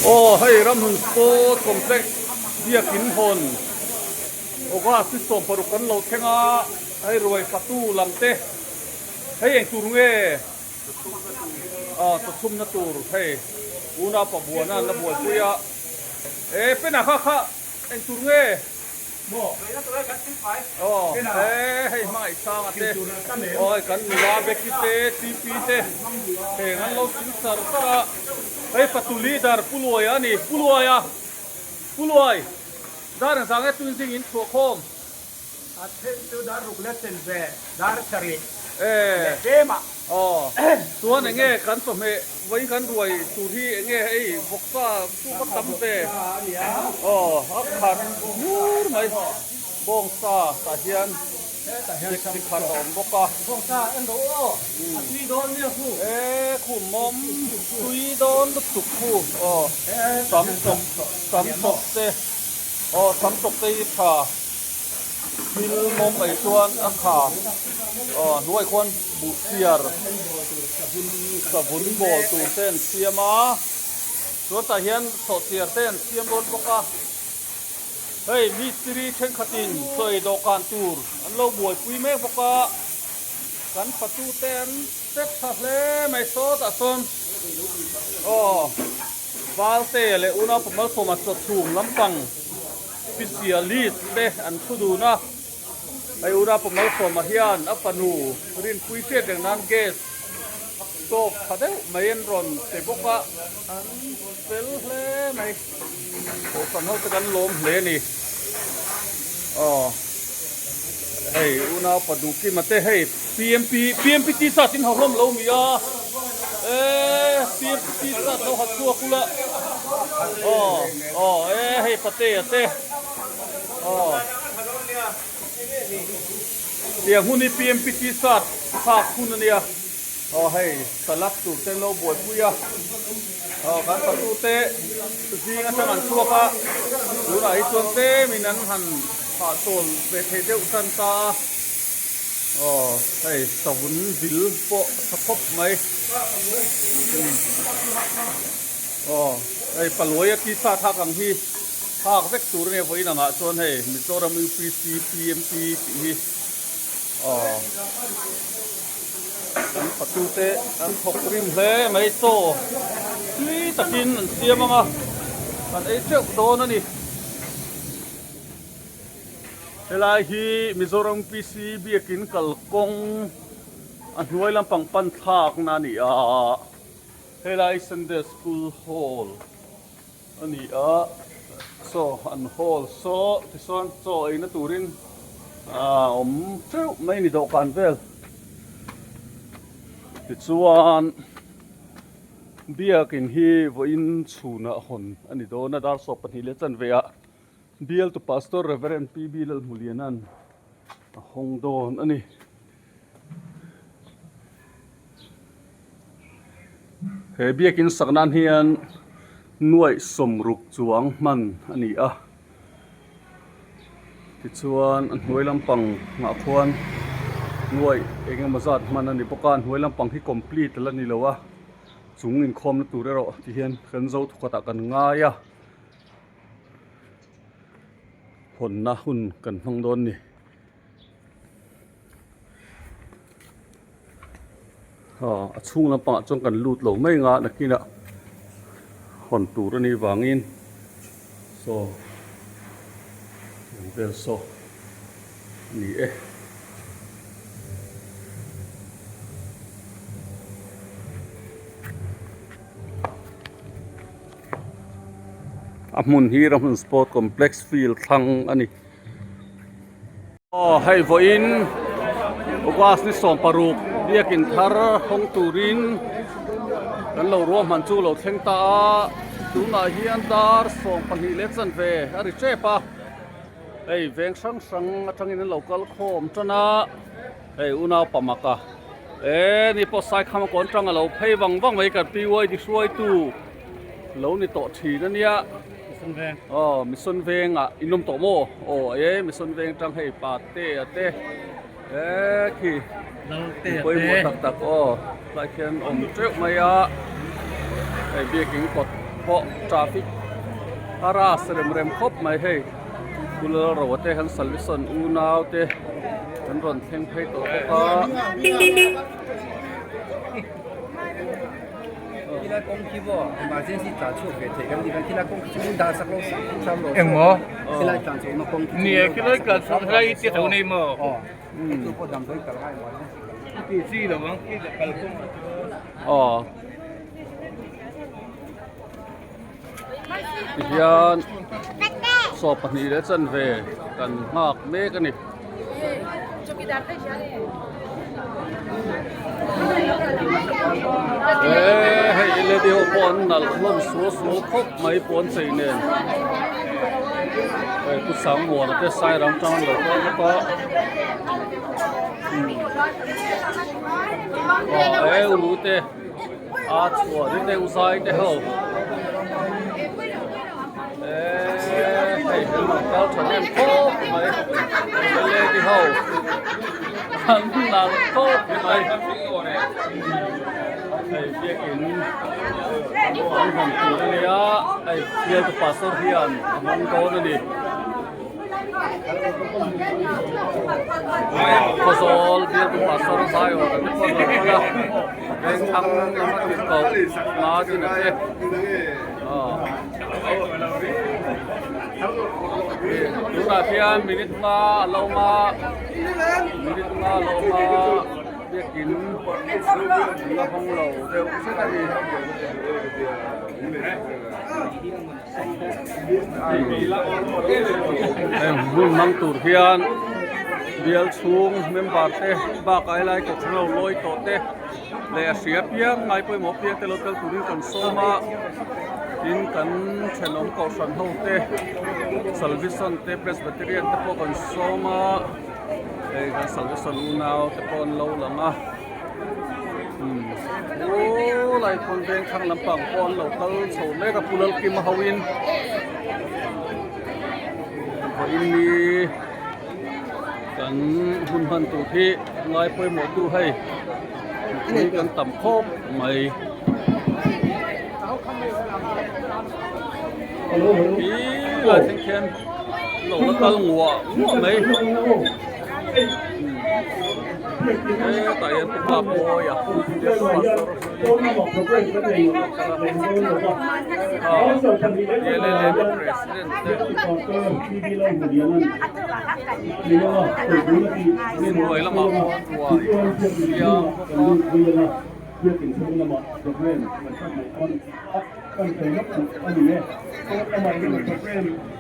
โอ้ให้รำหุนสปอร์ตคอมเพล็กซ์เบียกินหนโอ้ว่าสิสมปรุกันเราแข่งให้รวยประตูลำเตะให้ยังตูรุงตะชุ่มนะตูรให้อุณาปะบัวนั่นนะบัวปุยะเป็นอะค่ะยังตูรุงให้มาอีกสร้างอ่ะเต้โอ้ยกันลาเบกิเต้ทีพีเต้งั้นเราสินสารสระให้ประตูลีดาร์ปุลอยนี่ปุลอยดาร์สังเกตุนสิ่งอินทัวโคมtu dar rukletten ve dar chari temaตัวนั่นไงกันสมัยไว้กันรวยสูที่ไงไอ้พวกซ่าสู้ก็ตำเตะขันยูร์ไหมบงซ่าตาเฮียนเด็กสิขันอมบกบงซ่าอันโดตุยโดนเนี่ยคู่คู่มอมตุยโดนตุกคู่สามศพเตะสามศพเตะค่ะมิลมอมไอ้ส่วนอาขาหน่วยคนบุเซียร์สะบุนบอลตูเส้นเสียมาส่วนตาเฮียนสดเสียเส้นเสียมรถบกเฮ้ยมิสตรีเช่นขัดินเคยดอการตูร์อันเราบวยปุยเมฆบกกันประตูเต้นเซ็ตทะเลไม่โซตะซนวาลเตเลอุณาผมมาสดสูงลำปังพิเศษลิสเตอันสุดูนะไออุราผมมาเฮียนอัปปนูรินคุยเสียดังนั้นเกสโตขัดเอ้ไม่เอ็นรอนเตบกะอันเปลเลไม่โอ้สำนักกันลมเลนี่ให้อุณาปดูกิมาเตให้ PMP ที่สัตว์ที่เขาล้มเรามีPMP สัตว์เราหัดตัวกุละให้ปะเตะเตเดี๋ยวหุ่นนี้ PMP ที่สัตว์ภาคคุณเนี่ยให้สลักตูเต้นเราบวชปุยการประตูเตะจริงๆถ้ามันชั่วปะดูหน่อยส่วนเตะมีนั้นหันผ่าโซนเวทีเดียวกันตาให้สวุนวิลโปะสะพบไหมให้ปลวยที่ซาทักอังที่ภาคเวกตูเนี่ยไว้หนังส่วนให้มิโซรามิวพีซีPMP ที่ประตูเตะอันถกริมเพลไม่โซ่ที่ตะกินเสียมั้งอันไอ้เจ้าโดนนั่นนี่เวลาที่มิโซรัมพีซีเบียกินกัลกงอันหน่วยลำปังปันทากนั่นนี่เวลาซันเดย์สคูลฮอลล์อันนี้โซ่อันฮอลล์โซ่ที่ส่วนโซ่ไอ้นั่นตูรินเจ้าไม่นี่ดอกกันเวลที่ส่วนเบียกินฮีวินชูน่ะคนอันนี้โดนน่ะดาร์สอบปนิเลจันเวียเบียลตุพาสตอร์เรเวเรนพีบิลมุลีนันฮงโดนอันนี้เฮเบียกินสักนันเฮียนหน่วยสมรุกจวงมันอันนี้ที่ส่วนหน่วยลำปังหน้าควรหน่วยเองมาจัดมันอันนี้ประการหน่วยลำปังที่ complete แล้วนี่แล้ววะสูงอินคอมนั่นตัวเดียวที่เห็นขันเจ้าถูกตัดกันง่ายผลนะหุ่นกันทั้งโดนนี่ช่วงลำปังจงกันลูดหลงไม่งานักกินผลตัวนี้วางอินโซ่เบลโซ่นี่มุนฮีรมุนสปอร์ตคอมเพล็กซ์ฟิลด์ทั้งอันนี้ให้วอินอุกาสนิสอมปารุกเรียกินทาร์ฮงตูรินกันเรารวมหันจูเราเทงตาดูนาเฮียนดาร์ส่งปันฮีเลสันเวอริเจปะเฮ้ยเวงสังทั้งนี้เรากัลโคมจนะเฮ้ยอุณาปมากะนี่พอใส่คำก่อนจังเราเพย์วังไว้กับปีไว้ที่ช่วยตู้เรานี่โตทีนั่นเนี่ยมิสนเวงอินุมโตโมมิสนเวงจังให้ปาเต้ขี้ไปหมดตักไลค์แคนอมเจ้าไม่ไอ้เบียกิงกด พาะทราฟิกอาราสเรมครบไหมให้กุลรวเตหันสัลวิสันอูนาวเตหันรอนเทงเพยตัวก็ ที่ละกงคิดว่ามาเส้นที่จ่าช่วยเทกันที่ที่ละกงคิดว่าดาสักโลสามโล เอ็งหมอ ที่ละจ่าช่วยมาคง เนี่ยคิดเลยเกิดสุดท้ายที่ตรงนี้มั้ง อ๋อคือพอดำด้วยกันให้หมด ที่สี่หรือมั้งที่จะกันกุ้ง อ๋อยานสอบปนีและจันเวกันมากเมกันนี่ให้เลเดียวปอนนั่นล้มสัวครบไม่ปอนใส่เนี่ยกุศลหัวแล้วจะใส่รำจังเลยก็รู้เตะอาชัวนี่เตะอุสัยเตะเขาให้เห็นมันเขาทำเนี่ยครบไม่เลยที่เขาทำหนังครบไม่ไอ้เบี้ยกินของตัวนี้ไอ้เบี้ยตัวปัสสาวะเฮียนมันโตนั่นดิพอโซลเบี้ยตัวปัสสาวะใส่ออกแต่คนละคนละเรื่องทำน้ำมันติดเกามาที่นั่นเองดูนะพี่อันมินิทมาเรามาเบี้ยกินเราของเราเดี๋ยวใช่ไหมหุ่นมังตูเพียนเบียลสูงเมมบาร์เต้บ้าไกลก็เราลอยโตเต้เลยเสียเพียงไงไปหมอเพียงแต่เราเติมตุรินกันโซมาดินกันเชนองก็สันเฮาเต้สัลวิสันเต้เพรสเบเตเรียนเต้พวกกันโซมากันสัลวิสันอูนาวเต้พวกเราหลังโอ้หลายคนเป็นข้างลำปางปอนเราเติมโซเล่กับปุลลกิมฮาวินพออินมีกันหุ่นพันตุที่ลายไปหมดดูให้คุยกันต่ำคบใหม่อีหลายเช่นๆเราตั้งหัวไหมแต่ยังเป็นภาพโอยอ่ะเดี๋ยวปัสสาวะเยเลเลเป็นประธานนี่รวยแล้วมาหัวเยอะ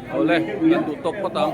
เอาเลยเงินดูตกก็ต้อง